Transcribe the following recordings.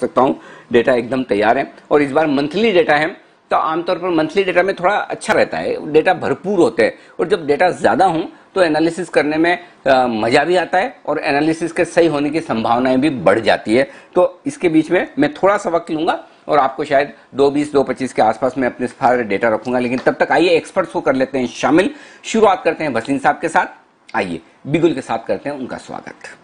सकता हूँ डेटा एकदम तैयार है। और इस बार मंथली डेटा है तो आमतौर पर मंथली डेटा में थोड़ा अच्छा रहता है, डेटा भरपूर होते हैं और जब डेटा ज्यादा हो तो एनालिसिस करने में मजा भी आता है और एनालिसिस के सही होने की संभावनाएं भी बढ़ जाती है। तो इसके बीच में मैं थोड़ा सा वक्त लूंगा और आपको शायद 2:20 2:25 के आसपास में अपने सारे डेटा रखूंगा, लेकिन तब तक आइए एक्सपर्ट्स को कर लेते हैं शामिल। शुरुआत करते हैं भसीन साहब के साथ। आइए बिगुल के साथ करते हैं उनका स्वागत।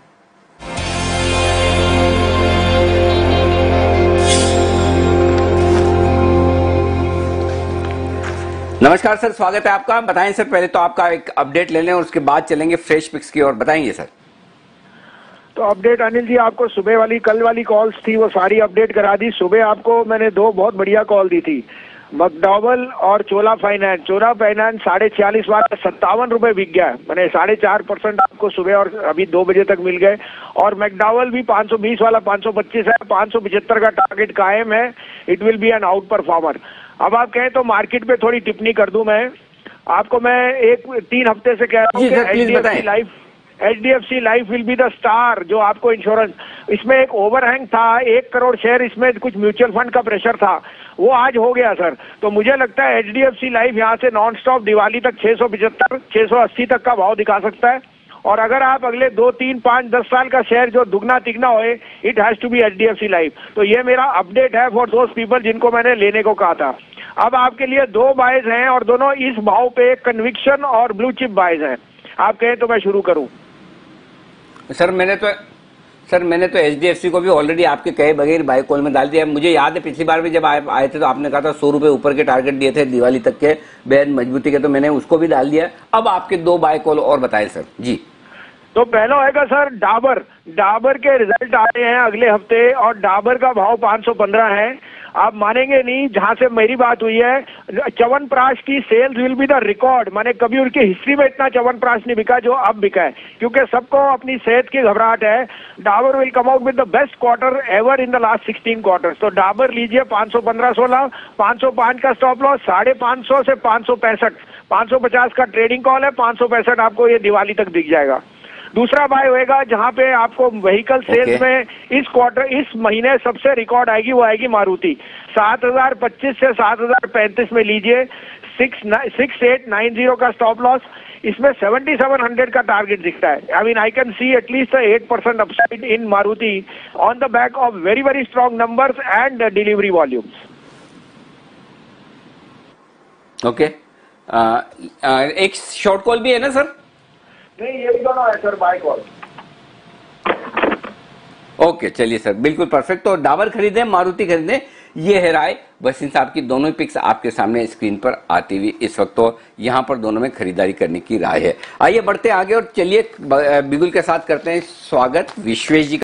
नमस्कार सर, स्वागत है आपका। बताएं सर, पहले तो आपका एक अपडेट ले लें और उसके बाद चलेंगे फ्रेश पिक्स की ओर। बताएंगे सर। तो अपडेट अनिल जी, आपको सुबह वाली कल वाली कॉल्स थी वो सारी अपडेट करा दी। सुबह आपको मैंने दो बहुत बढ़िया कॉल दी थी, मैकडॉवेल और चोला फाइनेंस। चोला फाइनेंस 46.5 वाला 57 रुपए बिक गया, मैंने 4.5% आपको सुबह और अभी 2 बजे तक मिल गए। और मैकडॉवेल भी 520 वाला 525 है, 575 का टारगेट कायम है। It will be an out performer. अब आप कहें तो मार्केट पे थोड़ी टिप्पणी कर दूं मैं आपको। मैं 3 हफ्ते से कह रहा हूँ कि HDFC life will be the star. जो आपको इंश्योरेंस, इसमें एक ओवरहैंग था 1 करोड़ शेयर, इसमें कुछ म्यूचुअल फंड का प्रेशर था, वो आज हो गया सर। तो मुझे लगता है HDFC लाइफ यहाँ से नॉन स्टॉप दिवाली तक 675 680 तक का भाव दिखा सकता है। और अगर आप अगले 2 3 5 10 साल का शेयर जो दुगना तिगना होए, it has to be HDFC life. तो ये मेरा अपडेट है फॉर दोज पीपल जिनको मैंने लेने को कहा था। अब आपके लिए 2 बाइज हैं और दोनों इस भाव पे कन्विक्शन और ब्लू चिप बाइज हैं। आप कहें तो मैं शुरू करूं? सर मैंने तो HDFC को भी ऑलरेडी आपके कहे बगैर बाय कॉल में डाल दिया। मुझे याद है पिछली बार भी जब आए थे तो आपने कहा था 100 रुपए ऊपर के टारगेट दिए थे दिवाली तक के बेहद मजबूती के, तो मैंने उसको भी डाल दिया। अब आपके 2 बाय कॉल और बताएं सर जी। तो पहला होगा सर डाबर के रिजल्ट आ रहे हैं अगले हफ्ते और डाबर का भाव 515 है। आप मानेंगे नहीं, जहां से मेरी बात हुई है च्यवनप्राश की sales will be the record. मैंने कभी उनकी हिस्ट्री में इतना च्यवनप्राश नहीं बिका जो अब बिका है, क्योंकि सबको अपनी सेहत की घबराहट है। Dabur will come out with the best quarter ever in the last 16 quarters. तो डाबर लीजिए 515-16, 505 का स्टॉप लॉस, 550 से 565, 550 का ट्रेडिंग कॉल है, 565 आपको ये दिवाली तक दिख जाएगा। दूसरा बाय होएगा जहां पे आपको व्हीकल सेल्स में इस महीने सबसे रिकॉर्ड आएगी, वो आएगी मारुति। 7025 से 7035 में लीजिए, 6890 का स्टॉप लॉस। इसमें 7700 का टारगेट दिखता है। I mean I can see at least 8% upside in Maruti on the back of very very strong numbers and delivery volumes. Okay, एक शॉर्ट कॉल भी है ना सर? नहीं, ये भी दोनों है सर बाय कॉल। ओके, चलिए सर, बिल्कुल परफेक्ट। तो डाबर खरीदें, मारुति खरीदें, ये है राय भसीन साहब की। दोनों ही पिक्स आपके सामने स्क्रीन पर आती हुई इस वक्त तो यहां पर दोनों में खरीदारी करने की राय है। आइए बढ़ते आगे और चलिए बिगुल के साथ करते हैं स्वागत विश्वेश जी का।